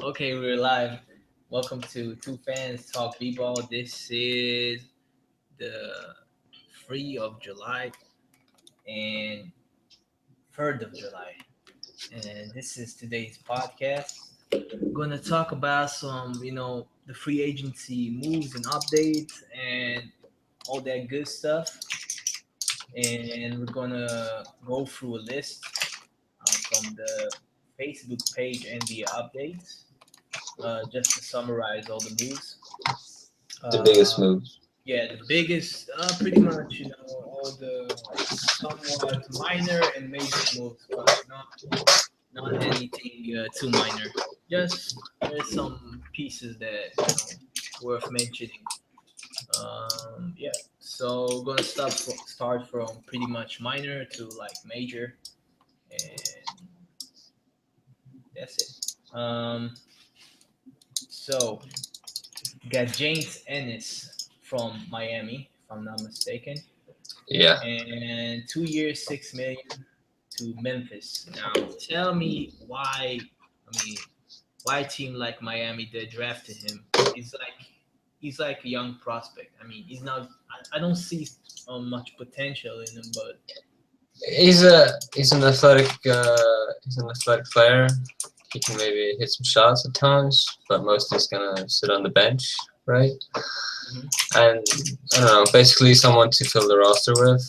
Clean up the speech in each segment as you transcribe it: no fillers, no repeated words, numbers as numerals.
Okay, we're live. Welcome to Two Fans Talk B-Ball. This is the 3 of July and 3rd of July. And this is today's podcast. We're going to talk about the free agency moves and updates and all that good stuff. And we're going to go through a list from the Facebook page and the updates. Just to summarize all the moves. The biggest Uh, move. yeah, the biggest, pretty much, all the somewhat minor and major moves, but not anything too minor. Just there's some pieces that worth mentioning. Yeah, so gonna start from pretty much minor to like major, and that's it. So got James Ennis from Miami, if I'm not mistaken, Yeah. and 2 years, 6 million to Memphis. Now, tell me why. I mean, why a team like Miami they drafted him? He's like he's like a young prospect. I mean, he's not. I don't see much potential in him, but He's an athletic player. He can maybe hit some shots at times, but mostly he's gonna sit on the bench, right? mhm. And I don't know, basically someone to fill the roster with.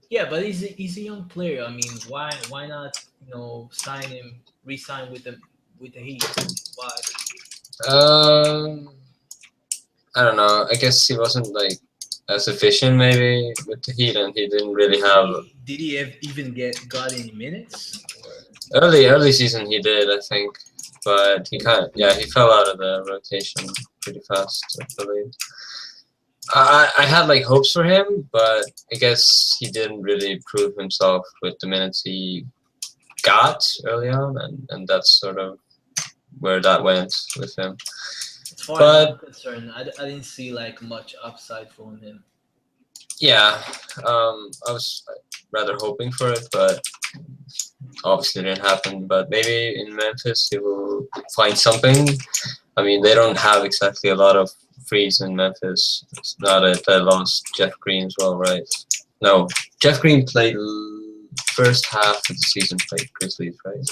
Yeah, but he's a young player. I mean, why not sign him, re-sign with the Heat? Why? Um, I don't know. I guess he wasn't like as efficient maybe with the Heat, and he didn't really Did have even got any minutes? Or early season. He did, I think, but he fell out of the rotation pretty fast, I believe. I had like hopes for him, but I guess he didn't really prove himself with the minutes he got early on, and that's sort of where that went with him. as far as I'm But concerned, I didn't see like much upside from him. yeah, I was rather hoping for it, but obviously it didn't happen. But maybe in Memphis he will find something. I mean, they don't have exactly a lot of frees in Memphis. It's not that they lost Jeff Green as well, right? No, Jeff Green played first half of the season played Grizzlies, right?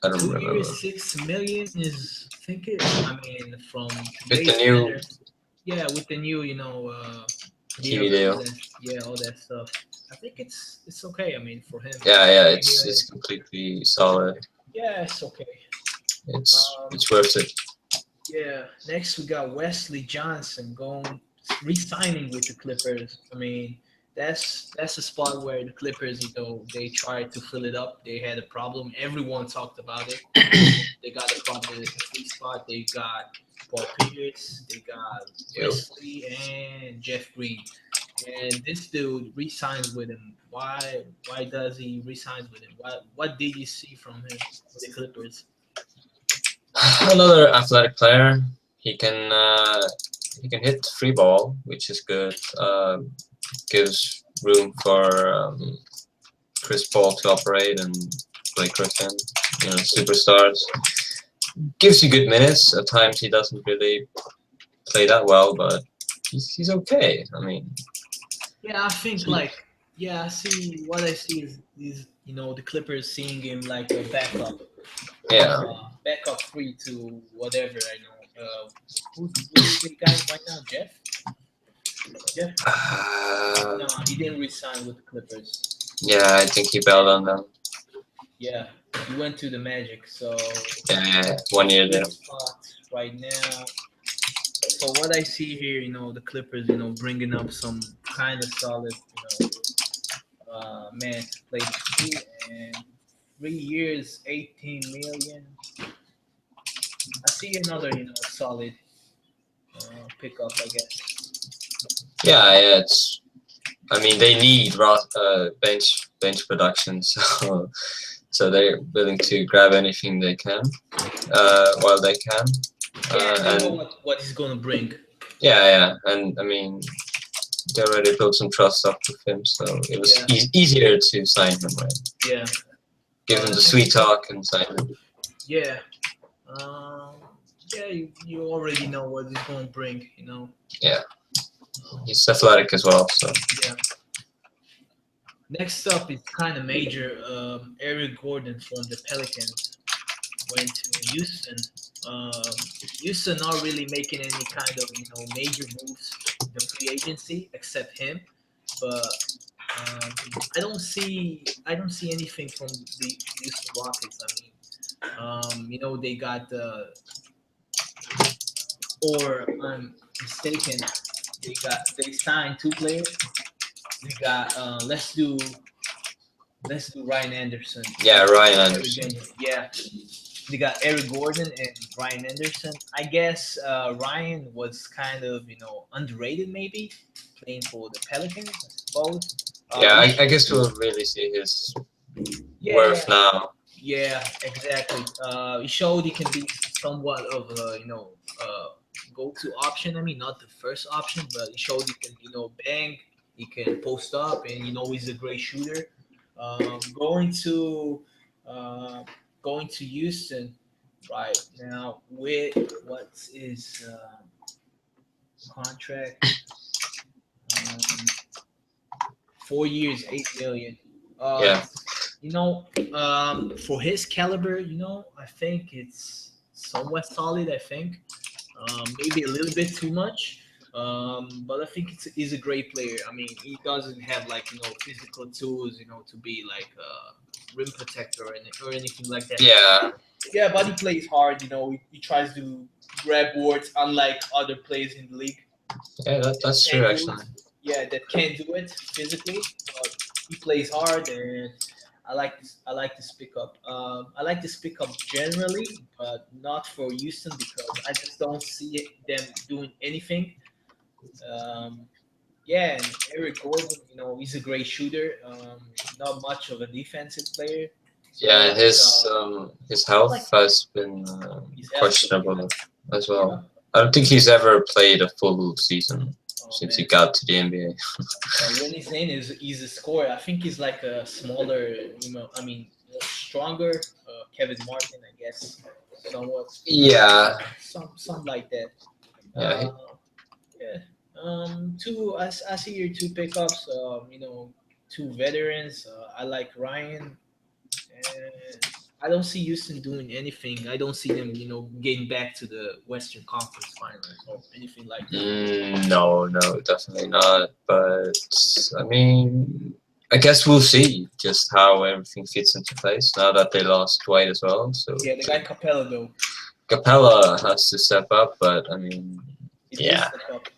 I don't Two remember. years, 6 million is I think it. I mean, from With the today's new standards, yeah, with the new TV deal and deal. all that stuff. I think it's okay. I mean, for him, Yeah, came here and it's completely solid. yeah, it's okay. Um, It's worth it. yeah. Next, we got Wesley Johnson going re-signing with the Clippers. I mean, that's a spot where the Clippers, they tried to fill it up. They had a problem. Everyone talked about it. They got a problem with the free spot. They got Paul Pierce. They got Yo. Wesley and Jeff Green. And this dude resigns with him. Why does he resigns with him? What did you see from him with the Clippers? Another athletic player. He can hit the free ball, which is good. Gives room for Chris Paul to operate and Blake Griffin, superstars. Gives you good minutes. At times he doesn't really play that well, but he's okay. I mean, Yeah, I think he, like yeah, I see what I see is the Clippers seeing him like a yeah. backup free to whatever I know. Who's the guy right now? Jeff? Uh, No, he didn't resign with the Clippers. yeah, I think he bailed on them. Yeah, he went to the Magic, so Yeah, 1 year there. good spot right now. So what I see here, the Clippers, bringing up some kind of solid, man to play the two and 3 years, 18 million. I see another, solid pickup, I guess. Yeah. It's. I mean, they need bench production, so they're willing to grab anything they can, while they can. Yeah, and they know And what he's gonna bring. yeah, and I mean, they already built some trust up with him, so it was Yeah, easier to sign him, right? yeah. give him the sweet talk and sign him. Yeah. Um, yeah, you already know what he's going to bring, you know. Yeah, he's athletic as well. So Yeah. Next up is kind of major. Eric Gordon from the Pelicans went to Houston. Houston not really making any kind of major moves in the free agency except him, but I don't see anything from the Houston Rockets. I mean, they got or I'm mistaken, they signed two players. They got let's do Ryan Anderson. yeah, Ryan Eric Anderson. Gordon. Yeah, they got Eric Gordon and Ryan Anderson. I guess Ryan was kind of underrated maybe playing for the Pelicans, I suppose. Yeah, We I guess we'll really see his Yeah, worth now. yeah, exactly. He showed he can be somewhat of a go-to option. I mean, not the first option, but he showed he can bang. He can post up, and he's a great shooter. Going to uh, going to Houston right now with what's his contract? Um, 4 years, 8 million. Yeah. For his caliber, I think it's somewhat solid. I think maybe a little bit too much, but I think he's a great player. I mean, he doesn't have like physical tools, to be like a rim protector or anything like that. Yeah, Yeah, but he plays hard. He tries to grab boards, unlike other players in the league yeah, that's can't true do actually. it. Yeah, that can't do it physically, but he plays hard, and I like this pickup. I like this pickup generally, but not for Houston because I just don't see them doing anything. Um, yeah, and Eric Gordon, he's a great shooter. Not much of a defensive player, so Yeah, and his I like health has been his health. questionable as Yeah. well. I don't think he's ever played a full season Oh since he man. got to the NBA. When he's in, he's a scorer. I think he's like a smaller, I mean, stronger Kevin Martin, I guess, somewhat, Yeah, some like that. yeah, Yeah. I see your two pickups. Two veterans. I like Ryan, and I don't see Houston doing anything. I don't see them, getting back to the Western Conference Finals or anything like that. no, no, definitely not. But I mean, I guess we'll see just how everything fits into place now that they lost Dwight as well. So Yeah, the guy Capella though, Capella has to step up, but I mean, he did yeah, step up.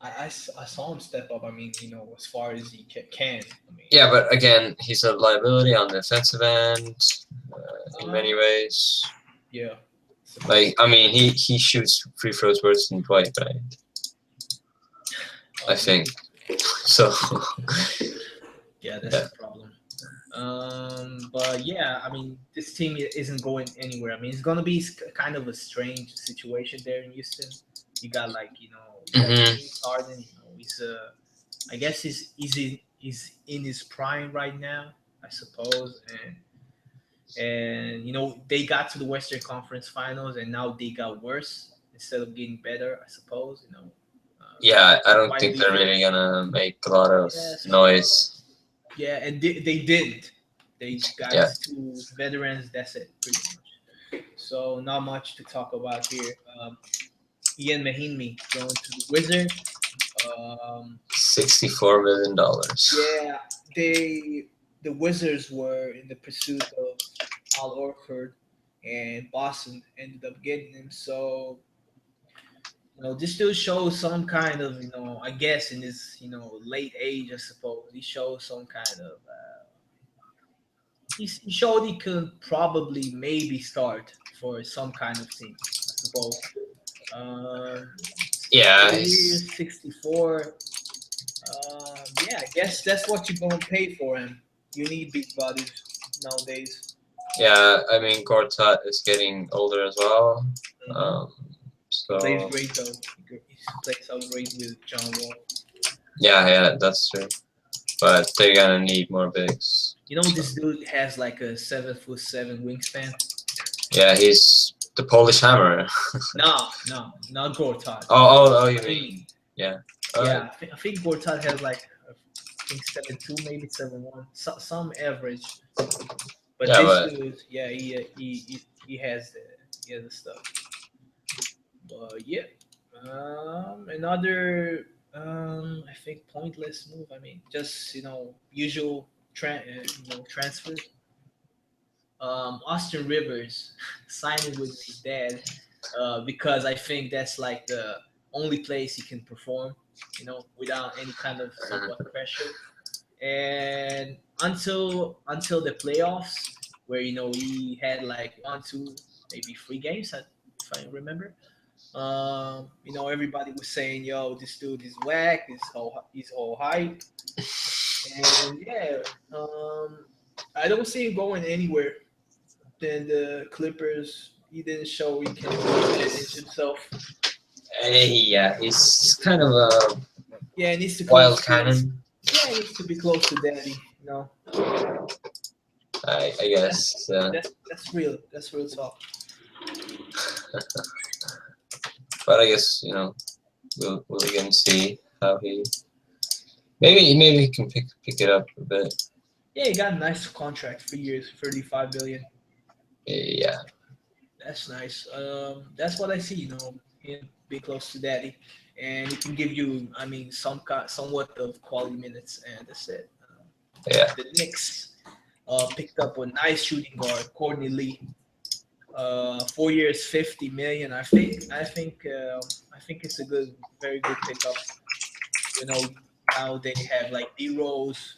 I saw him step up. I mean, as far as he can. I mean, yeah, but again, he's a liability on the offensive end in uh, many ways. yeah. Like, I mean, he shoots free throws worse than Dwight, right? I think so. Yeah, that's Yeah. the problem. But yeah, I mean, this team isn't going anywhere. I mean, it's gonna be kind of a strange situation there in Houston. You got like you got hmm James Harden. He's I guess he's in his prime right now, I suppose, and they got to the Western Conference Finals, and now they got worse instead of getting better, I suppose. Yeah, I don't think Quietly they're for really gonna make a lot of yeah, somewhat. noise. Yeah, and they didn't. They got Yeah. two veterans. That's it, pretty much. So not much to talk about here. Ian Mahinmi going to the Wizards. $64 million. Yeah, the Wizards were in the pursuit of Al Horford, and Boston ended up getting him. So this still shows some kind of I guess in his late age, I suppose he shows some kind of. He showed he could probably maybe start for some kind of team, I suppose. Um, Yeah, 4 years, 64. Yeah, I guess that's what you're gonna pay for him. You need big bodies nowadays. yeah. I mean, Gortat is getting older as well. Hmm. Um, He plays so great though. He plays out great with John Wall. yeah, yeah, that's true. But they're gonna need more bigs. You know, this dude has like a 7'7" wingspan. Yeah, he's the Polish Hammer. No, no, not Gortat. Oh, you I mean, mean, yeah. yeah, I think Gortat has like I think 7'2", maybe 7'1", some average. But Yeah, this but dude, yeah, he has the stuff. But yeah, another I think pointless move. I mean, just usual transfers. Austin Rivers signing with his dad because I think that's like the only place he can perform, without any kind of somewhat pressure. And until the playoffs, where he had like one, two, maybe three games, if I remember. Everybody was saying, "Yo, this dude is whack. He's all hype." And yeah, I don't see him going anywhere. Then the Clippers, he didn't show he can manage himself. yeah, he's kind of a Yeah, he needs to wild close to. cannon, Yeah, he needs to be close to daddy. I That's guess. that's real. That's real talk. But I guess we'll again see how he maybe he can pick it up a bit. Yeah, he got a nice contract, 3 years, 35 billion. Yeah, That's nice. That's what I see. Him be close to daddy, and he can give you, I mean, somewhat of quality minutes, and that's it. yeah. The Knicks picked up a nice shooting guard, Courtney Lee. 4 years, 50 million. I think it's a very good pickup. You know, Now they have like D Rose.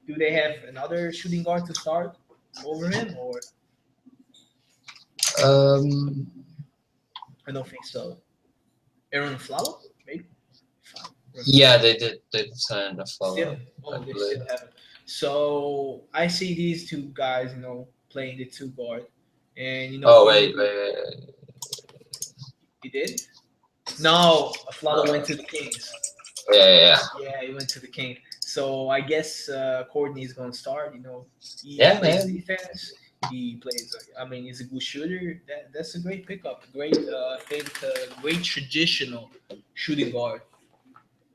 Do they have another shooting guard to start over him, or Um, I don't think so. Aaron Flalo, maybe. If I remember. yeah, they did sign a Still, follow, I oh, they believe. still haven't. So I see these two guys, playing the two guard, and Oh Courtney, wait. he did. No, Flalo Uh, went to the Kings. yeah. Yeah, he went to the King. So I guess Courtney is gonna start. He Yeah, plays man. defense. He plays. I mean, he's a good shooter. That's a great pickup. Great, I think, great traditional shooting guard.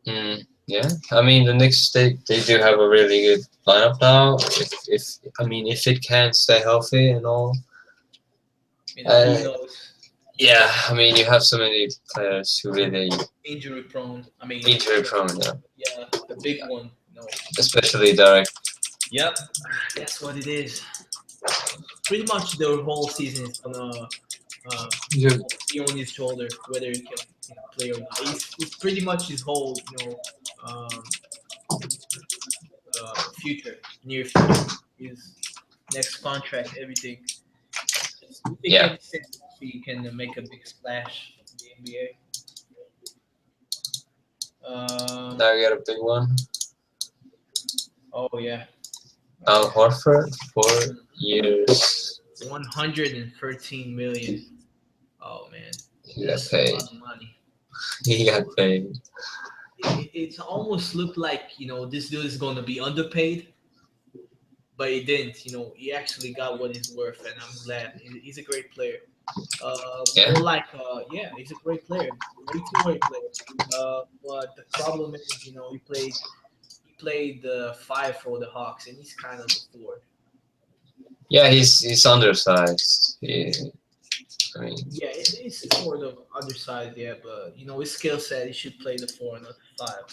Yeah. I mean, the Knicks they do have a really good lineup now. If it can stay healthy and all. Who Uh, knows? yeah. I mean, you have so many players who really Injury prone. I mean, injury prone. Yeah. yeah, the big one. Especially Derek. Yep, that's what it is. Pretty much the whole season is gonna uh, Yeah. be on his shoulder, whether he can play or not. He's pretty much his whole um, future, near future, his next contract, everything. If he Yeah. can stay healthy, he can make a big splash in the NBA. Now we got a big one. Oh yeah, Al Horford, 4 years. 113 million. Oh man, He got that's a paid. lot of money. He got paid. It's almost looked like this dude is gonna be underpaid, but he didn't. He actually got what he's worth, and I'm glad. He's a great player. Yeah. More like, yeah, he's a great player, great two-way player. But the problem is, he played the five for the Hawks, and he's kind of a four. Yeah, he's undersized. I mean, Yeah, it's sort of undersized, yeah, but his skill set, he should play the four, not the five.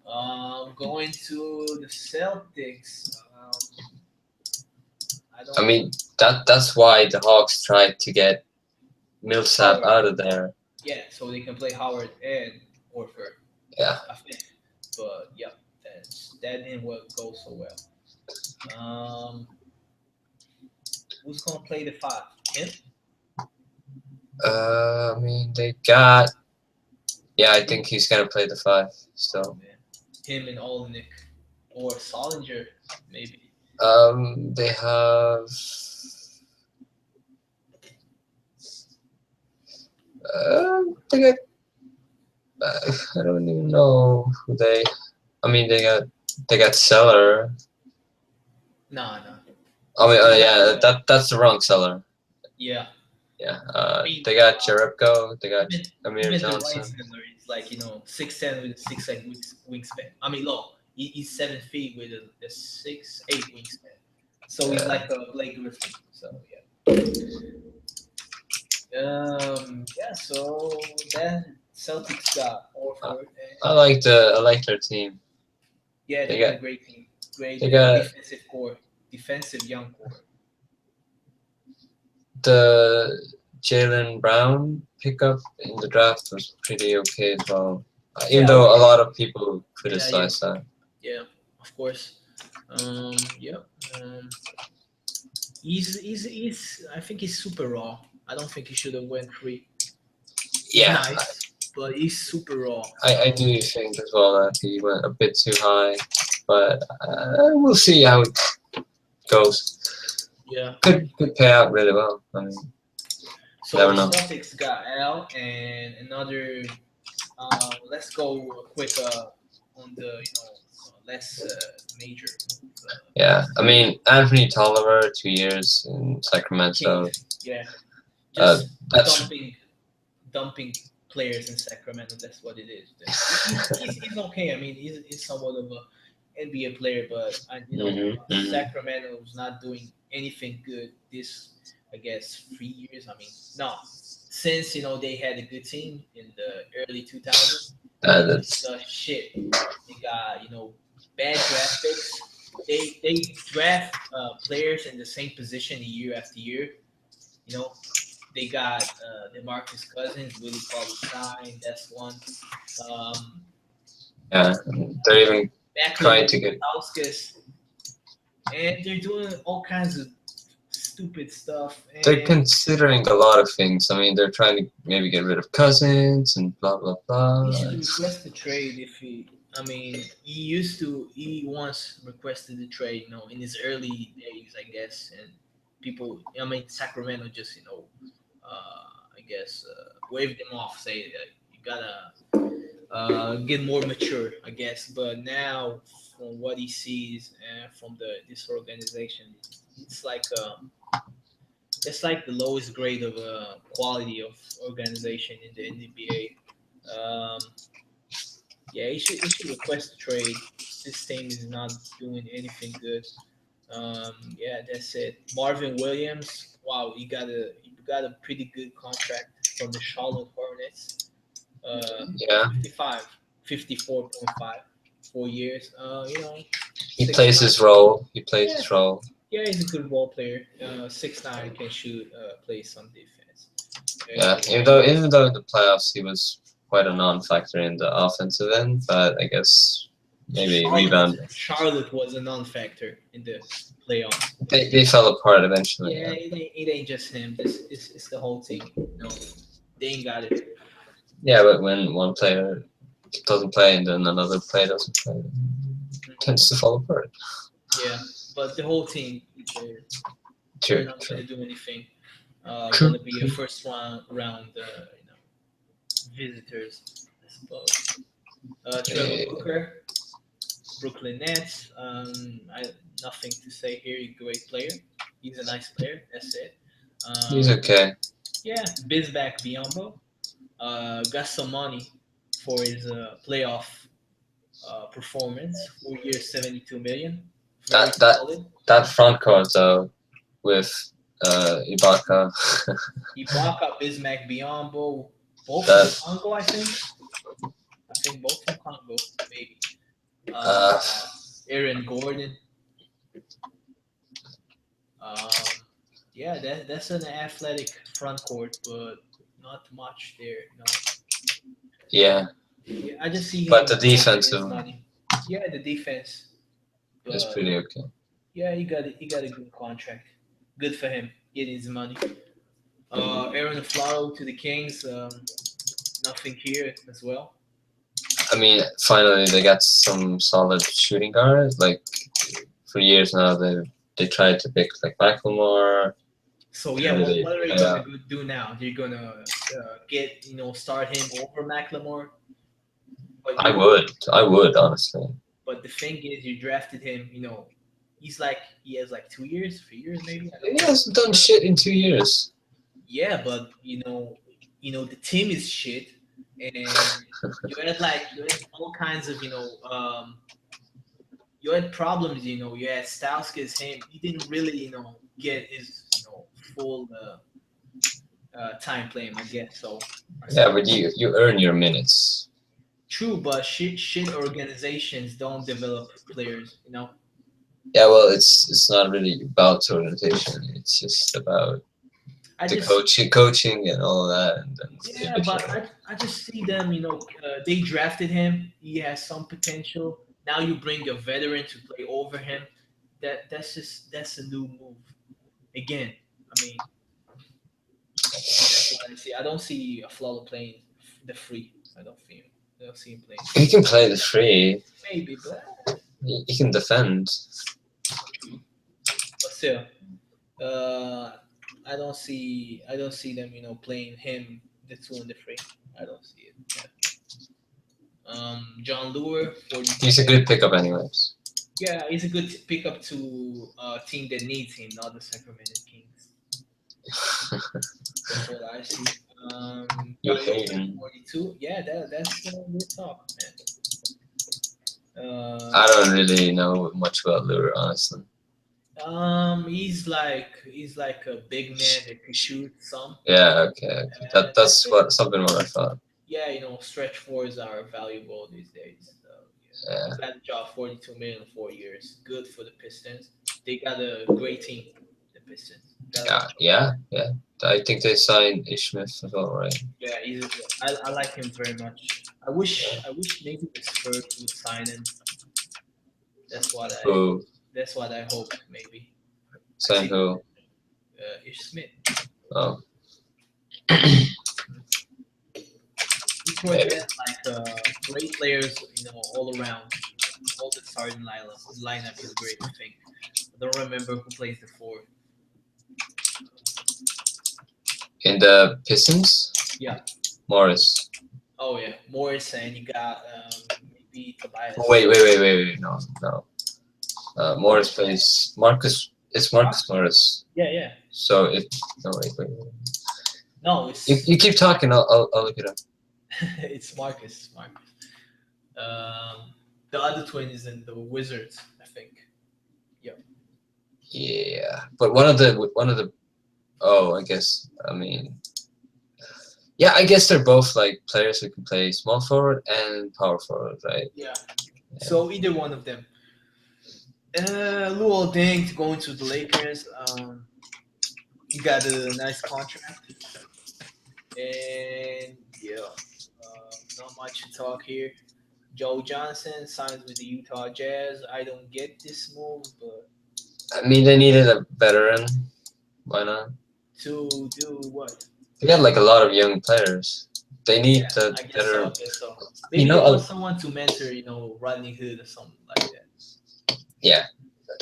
But going to the Celtics, I I don't. mean that's why the Hawks tried to get Millsap Howard, out of there. yeah, so they can play Howard and Horford, Yeah. I think. But yeah, that didn't go so well. Um, who's gonna play the five? Him? I mean they got. Yeah, I think he's gonna play the 5 Oh still. man, him and Olenek or Solinger, maybe. They have. They got. I don't even know who they. I mean, they got They got Seller. No. I mean, yeah, that's the wrong Seller. Yeah. Yeah. I mean, They got Jerebko. They got Amir even the Johnson. Weismiller is like 6'10" with a 6'8" wingspan. I mean, low. He's 7 feet with a 6'8" wingspan. So he's Yeah. like a Blake Griffin. So yeah. Yeah. So then Celtics got Horford. I like their team. Yeah, They they got got- a great team. Great they got- defensive core. Defensive young core. The Jalen Brown pickup in the draft was pretty okay as well. Even Yeah, though a okay. lot of people criticized that. Yeah, of course. Yep. He's I think he's super raw. I don't think he should have went free. He's Yeah, nice, but he's super raw. I do think as well that he went a bit too high, but we'll see how it goes. Yeah. Could pay out really well. I mean, So never the know. Celtics got Al and another. Let's go quick on the less major. Yeah, I mean Anthony Tolliver, 2 years in Sacramento. Kings. Yeah. Uh, Just that's dumping players in Sacramento. That's what it is. He's okay. I mean, he's somewhat of a NBA player, but Sacramento's not doing anything good this, I guess, 3 years. I mean, no, since they had a good team in the early 2000s. that's Shit. They got bad draft picks. They draft players in the same position year after year. They got DeMarcus Cousins, Willie Cauley-Stein. That's one. yeah. They're even trying to get. Stauskas, and they're doing all kinds of stupid stuff. And They're considering a lot of things. I mean, they're trying to maybe get rid of Cousins and blah blah blah. he should request a trade if he. I mean, he once requested a trade, in his early days, I guess, and people. I mean, Sacramento just, I guess, waved him off, say that you gotta get more mature, I guess. But now, from what he sees and from this organization, it's like the lowest grade of quality of organization in the NBA. Yeah, he should request a trade. This team is not doing anything good. Yeah, that's it. Marvin Williams, wow, he got a pretty good contract from the Charlotte Hornets. Yeah, 54.5, 4 years. he plays his role. He plays his role. Yeah, he's a good ball player. 6'9", can shoot, play some defense. Yeah, even though in the playoffs he was quite a non-factor in the offensive end, but I guess maybe rebound. Charlotte was a non-factor in the playoffs. They fell apart eventually. Yeah, it ain't just him. It's the whole team. They ain't got it. Yeah, but when one player doesn't play and then another player doesn't play, it tends to fall apart. Yeah, but the whole team, they're not going to do anything. True. Going to be a first round visitors, I suppose. Trevor Booker, Brooklyn Nets. Nothing to say here. He's a great player. He's a nice player. That's it. He's okay. Yeah, Bismack Biyombo got some money for his playoff performance. 4 years, $72 million. That front court though, with Ibaka. Ibaka, Bismack Biyombo, both from Congo, I think. Both from Congo, maybe. Aaron Gordon. Yeah, that's an athletic front court, but not much there. Yeah, I just see. But the defensive. Yeah, the defense. Is pretty okay. Yeah, he got a good contract. Good for him. Getting his money. Aaron Floro to the Kings. Nothing here as well. I mean, finally they got some solid shooting guards. Like for years now, they tried to pick like Macklemore. So yeah, what are they gonna do now? They're gonna start him over Macklemore. I would honestly. But the thing is, you drafted him. He has like 2 years, 3 years, maybe. I don't He know. hasn't done shit in 2 years. Yeah, but the team is shit, and you had all kinds of you had problems. You had Stauskas, him. He didn't really get his full time playing, I guess. So I Yeah, said, but you earn your minutes. true, but shit organizations don't develop players. Yeah, well, it's not really about the organization. It's just about I the just coaching and all that, and then Yeah, but individual. I just see them. They drafted him. He has some potential. Now you bring a veteran to play over him. That's a new move. Again, I mean, that's what I see. I don't see a Flalo playing the free. I don't see him playing He free. can play the free. Maybe, but He can defend. true. But still, uh, I don't see them. Playing him the two and the free. I don't see it. Yeah. John Lure, 42. He's a good pickup, anyways. Yeah, he's a good pickup to a team that needs him, not the Sacramento Kings. That's what I see. You're Gallagher, hating. 42. Yeah, that's real talk, man. I don't really know much about Lure, honestly. He's like a big man that can shoot some. Yeah, okay. That's That's it. something what I thought. Yeah, stretch fours are valuable these days. So, yeah. Yeah, He got a job, 42 million in 4 years. Good for the Pistons. They got a great team, the Pistons. Got a yeah, lot of yeah, yeah. I think they signed Ish Smith as well, right? Yeah, I like him very much. I wish maybe the Spurs would sign him. That's what I Who that's what I hope maybe. I signed see who? Ish Smith. Oh, Detroit maybe. has like great players, all around. All the starting lineup is great. I think. I don't remember who plays the four. In the Pistons, Yeah. Morris. Oh yeah, Morris, and you got maybe Oh, Tobias. wait. No, no. Morris plays Marcus. It's Marcus Morris. Yeah, yeah. So if no, wait. No, You keep talking. I'll look it up. it's Marcus. Marcus. The other twin is in the Wizards, I think. Yeah, but one of the. Oh, I guess. I mean, yeah, I guess they're both like players who can play small forward and power forward, right? Yeah. So either one of them. Luol Deng going to the Lakers. He got a nice contract, and yeah, not much to talk here. Joe Johnson signs with the Utah Jazz. I don't get this move, but I mean, they needed a veteran. Why not? to do what? They got like a lot of young players. They need Yeah, the I guess so. better. I guess so. You Maybe they know, want someone to mentor, Rodney Hood or something like that. yeah.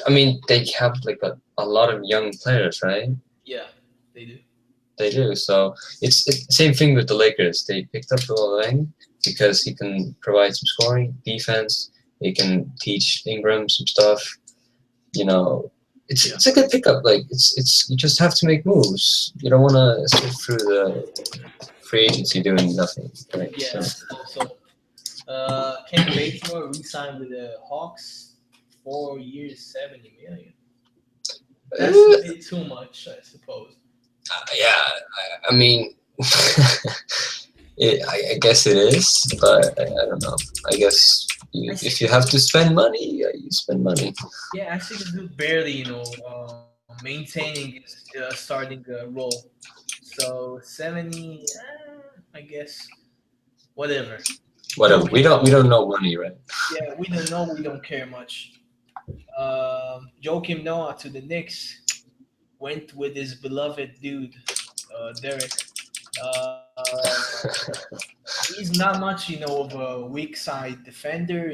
I mean, they have like a lot of young players, right? Yeah, they do. They do. So it's the same thing with the Lakers. They picked up Luol Deng because he can provide some scoring, defense. He can teach Ingram some stuff. You know, it's a good pickup. Like it's you just have to make moves. You don't want to sit through the free agency doing nothing. Right? Yeah. So, Ken Bazemore re-signed with the Hawks, 4 years, 70 million. That's a bit too much, I suppose. yeah, I mean, I guess it is, but I don't know. I guess if you have to spend money, you spend money. Yeah, I see the dude barely, maintaining his starting role. So 70, I guess, whatever. Whatever. We don't know money, right? Yeah, we don't know. We don't care much. Joakim Noah to the Knicks went with his beloved dude, Derek. Uh, he's not much, of a weak side defender,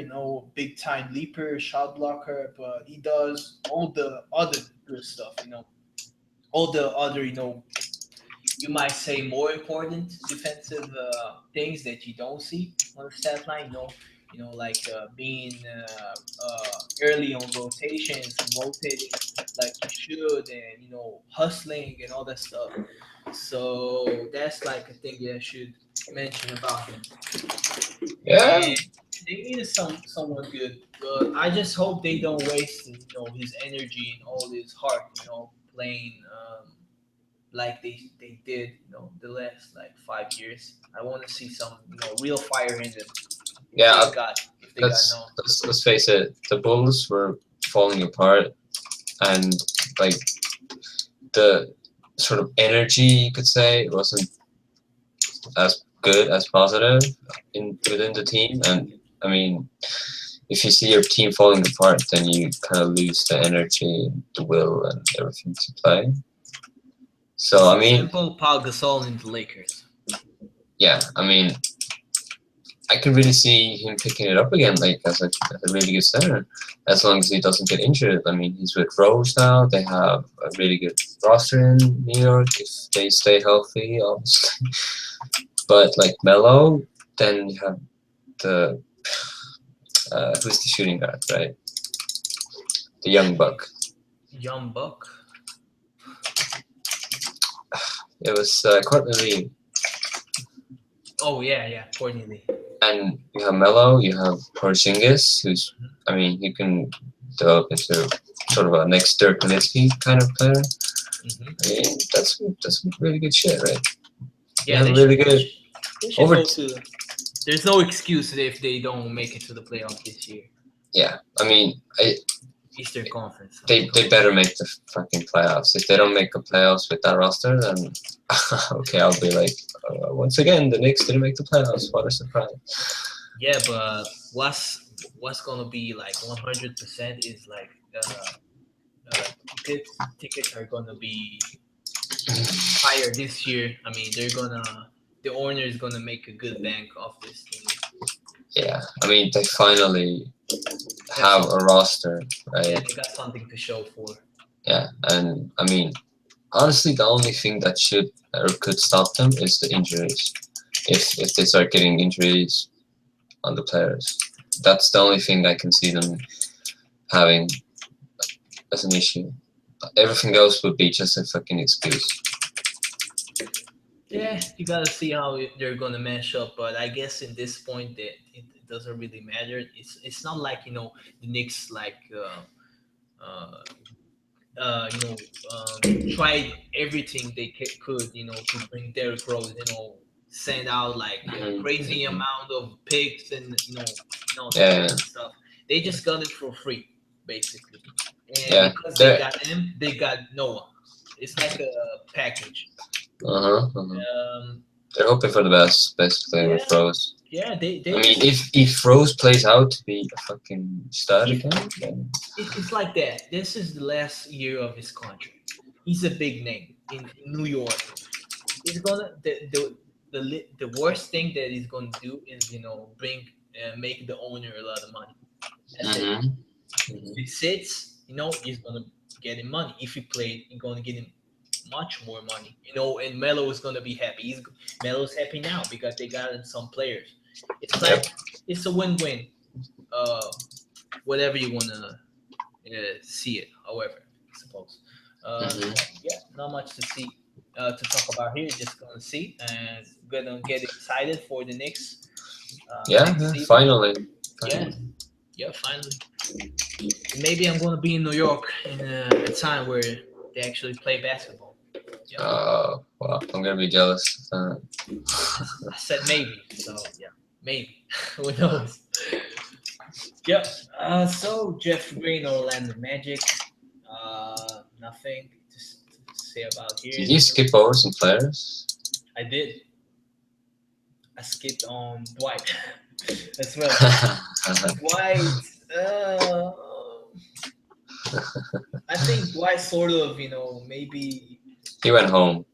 big time leaper, shot blocker, but he does all the other good stuff, all the other, you might say more important defensive things that you don't see on the stat line. like being early on rotations and rotating like you should, and hustling and all that stuff. So that's like a thing that I should mention about him. Yeah, And they needed someone good, but I just hope they don't waste his energy and all his heart, playing like they did, the last like 5 years. I want to see some real fire in them if yeah. they got if they got Let's no. let's face it. The Bulls were falling apart, and like the sort of energy you could say wasn't as good as positive in within the team. And I mean, if you see your team falling apart, then you kind of lose the energy, the will, and everything to play. So It's I mean, simple. Paul Gasol in the Lakers. yeah, I mean, I could really see him picking it up again, like as a really good center, as long as he doesn't get injured. I mean, he's with Rose now. They have a really good roster in New York if they stay healthy, obviously. But like Melo, then you have the who's the shooting guard, right? The young buck. Young Buck. It was Courtney Lee, Oh yeah, yeah, Courtney Lee. and you have Melo. You have Porzingis, who's I mean, he can develop into sort of a next Dirk Nowitzki kind of player. Hmm. I mean, that's really good shit, right? You Yeah, have a they really should. good They should over. go to. There's no excuse if they don't make it to the playoff this year. Yeah, I mean, Eastern Conference. I mean, they come on. better make the fucking playoffs. If they don't make the playoffs with that roster, then okay, I'll be like, once again, the Knicks didn't make the playoffs. What a surprise! Yeah, but what's gonna be like 100% is like tickets are gonna be higher this year. I mean, the owner is gonna make a good bank off this thing. Yeah, I mean, they finally Have have some, a roster, yeah, right? they got something to show for. Yeah, and I mean, honestly, the only thing that should or could stop them is the injuries. If they start getting injuries on the players, that's the only thing I can see them having as an issue. Everything else would be just a fucking excuse. Yeah, you gotta see how they're gonna mesh up. But I guess in this point that it doesn't really matter. It's not like the Knicks like uh, tried everything they could, to bring Derrick Rose, send out like a Hmm. crazy Hmm. amount of picks and that Yeah, kind of stuff. They just got it for free, basically, and yeah. because they They're got him, they got Noah. It's like a package. uh-huh, uh-huh. Um, They're hoping for the best, basically, with yeah, Rose. yeah. I They mean, just if Rose plays out to be a fucking stud he's again, then it's like that. This is the last year of his contract. He's a big name in New York. He's gonna the worst thing that he's gonna do is bring make the owner a lot of money. That's it. hmm If hmm he sits, he's gonna get him money. If he played, he's gonna get him much more money. And Melo is gonna be happy. Melo's happy now because they got in some players. It's Yep. like it's a win-win. Uh, Whatever you wanna see it. However, I suppose. hmm But yeah, not much to see to talk about here. Just gonna see and gonna get excited for the Yeah, next yeah, season. finally. Yeah, Finally. yeah, finally. Maybe I'm gonna be in New York in a time where they actually play basketball. Yeah, Well, I'm gonna be jealous. I said maybe. So yeah, maybe. Who knows? Yep. So Jeff Green, Orlando Magic. Nothing to say about Did here. you skip over some players? I did. I skipped on Dwight as well. Dwight. Uh, I think Dwight sort of, maybe. He went home.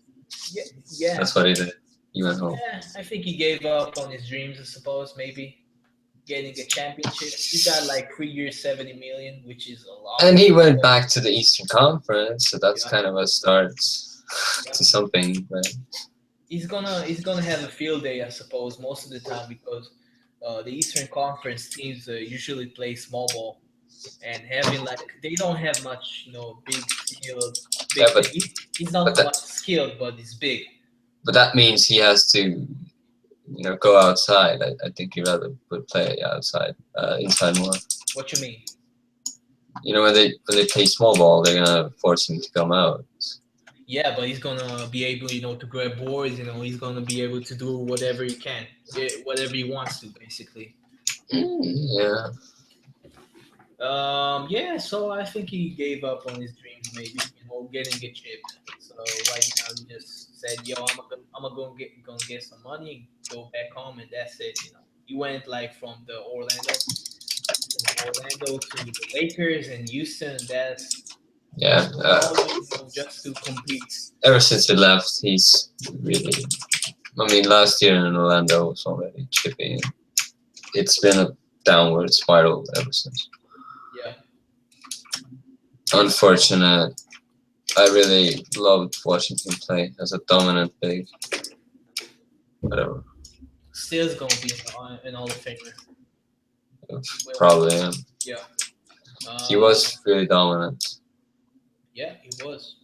Yeah, yeah, That's what he did. He went home. yeah. I think he gave up on his dreams. I suppose maybe getting a championship. He got like 3 years, 70 million, which is a lot. And he went back to the Eastern Conference, so that's Yeah. kind of a start Yeah. to something. Right? He's gonna have a field day, I suppose, most of the time because the Eastern Conference teams usually play small ball, and having like they don't have much, big skilled, Yeah, big. He's but not that much skilled, but he's big. but that means he has to go outside. I think he rather would play outside, inside more. What you mean? When they play small ball, they're gonna force him to come out. Yeah, but he's gonna be able, to grab boards. He's gonna be able to do whatever he can, whatever he wants to, basically. Yeah. Yeah. So I think he gave up on his dreams, maybe, getting a chip. So right now he just said, "Yo, gonna get some money, go back home, and that's it." He went like from Orlando to the Lakers and Houston. That's Yeah. always, just to compete. Ever since he left, he's really. I mean, last year in Orlando was already chipping. It's been a downward spiral ever since. Yeah. Unfortunate. I really loved watching him play as a dominant big. Whatever. Still's gonna be an Hall of Famer. Probably. Yeah. Yeah. He was really dominant. Yeah, he was.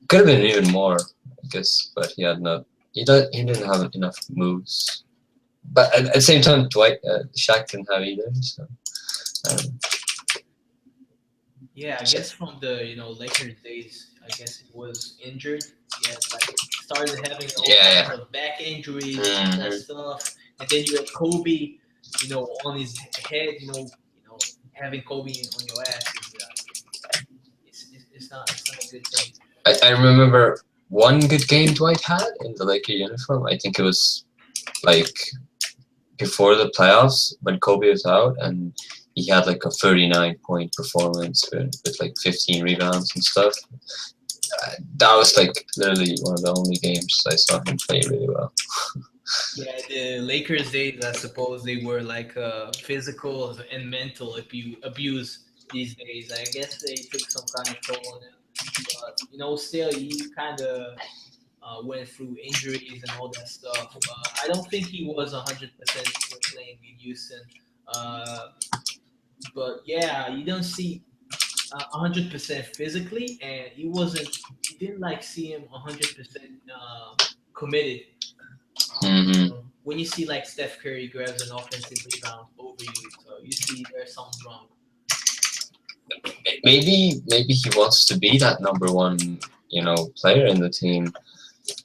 Could have been even more, I guess, but he had not. He didn't have enough moves. But at the same time, Shaq didn't have either. So. Um, Yeah, I guess from the Lakers days, I guess he was injured. He had like started having all kinds of back injuries and all that stuff, and then you had Kobe, on his head. Having Kobe on your ass is it's not a good thing. I remember one good game Dwight had in the Laker uniform. I think it was like before the playoffs when Kobe was out, and he had like a 39-point performance with like 15 rebounds and stuff. That was like literally one of the only games I saw him play really well. Yeah, the Lakers days, I suppose they were like physical and mental abuse these days. I guess they took some kind of toll on him. But, still, he kind of went through injuries and all that stuff. I don't think he was 100% when playing in Houston. Uh, but yeah, you don't see 100% physically, and you didn't like see him 100% committed. When you see like Steph Curry grabs an offensive rebound over you, so you see there's something wrong. Maybe he wants to be that number one, player in the team,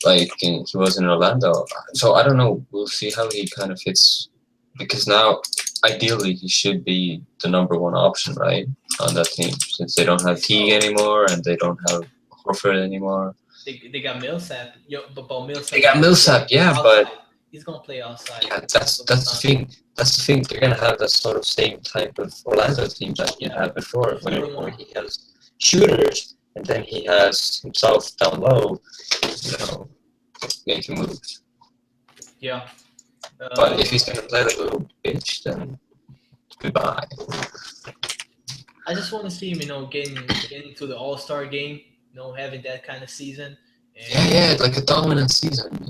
like he was in Orlando. So I don't know. We'll see how he kind of fits, because now ideally he should be the number one option, right, on that team, since they don't have Teague anymore and they don't have Horford anymore. They got Millsap. But Millsap. They got Millsap, yeah, outside. but he's gonna play outside. Yeah, that's the thing. That's the thing. They're gonna have that sort of same type of Orlando team that he had before, where he has shooters and then he has himself down low, making moves. Yeah. But if he's gonna play like a little bitch, then goodbye. I just want to see him, getting to the All-Star game, having that kind of season. And yeah, like a dominant season.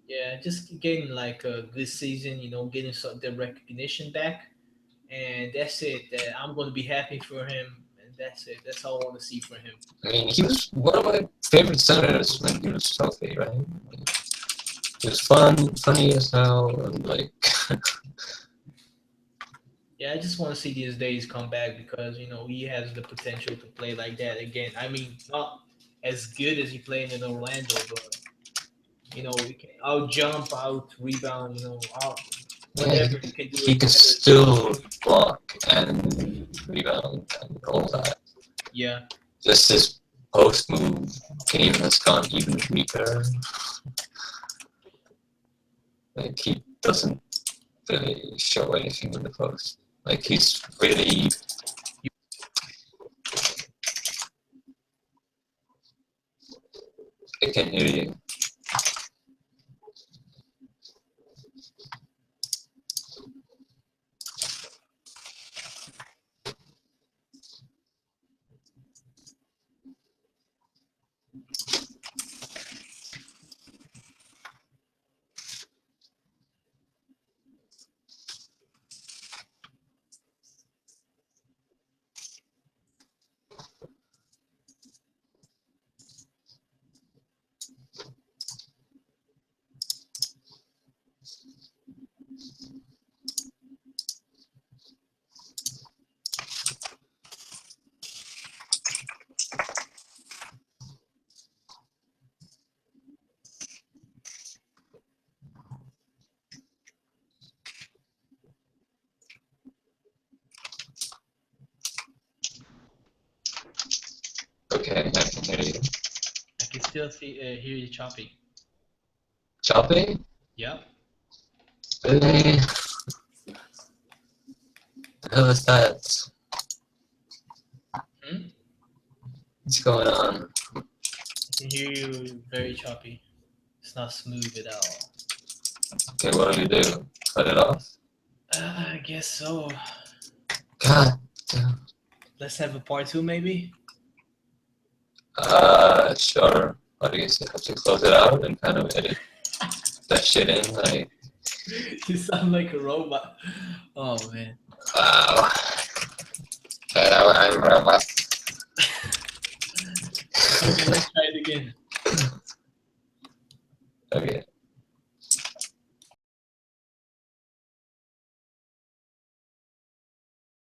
Yeah, just getting like a good season, getting the recognition back, and that's it. I'm going to be happy for him, and that's it. That's all I want to see for him. I mean, he was one of my favorite centers when he was healthy, right? He was funny as hell, and like. Yeah, I just want to see these days come back because he has the potential to play like that again. I mean, not as good as he played in Orlando, but he can out jump, out rebound, whatever he can do. He can still block and rebound and all that. Yeah. Just his post move game has gone even weaker. Like he doesn't really show anything in the post. Like he's really. I can't hear you. Okay, I can hear you. I can still hear you chopping. Chopping? Yep. Really? The hell is that? Hmm? What's going on? I can hear you very choppy. It's not smooth at all. Okay, what do we do? Cut it off? I guess so. God damn. Let's have a part 2 maybe? Sure. I guess you have to close it out and kind of edit that shit in, like, You sound like a robot. Oh man. wow. I'm a robot. Okay, let's try it again. Okay.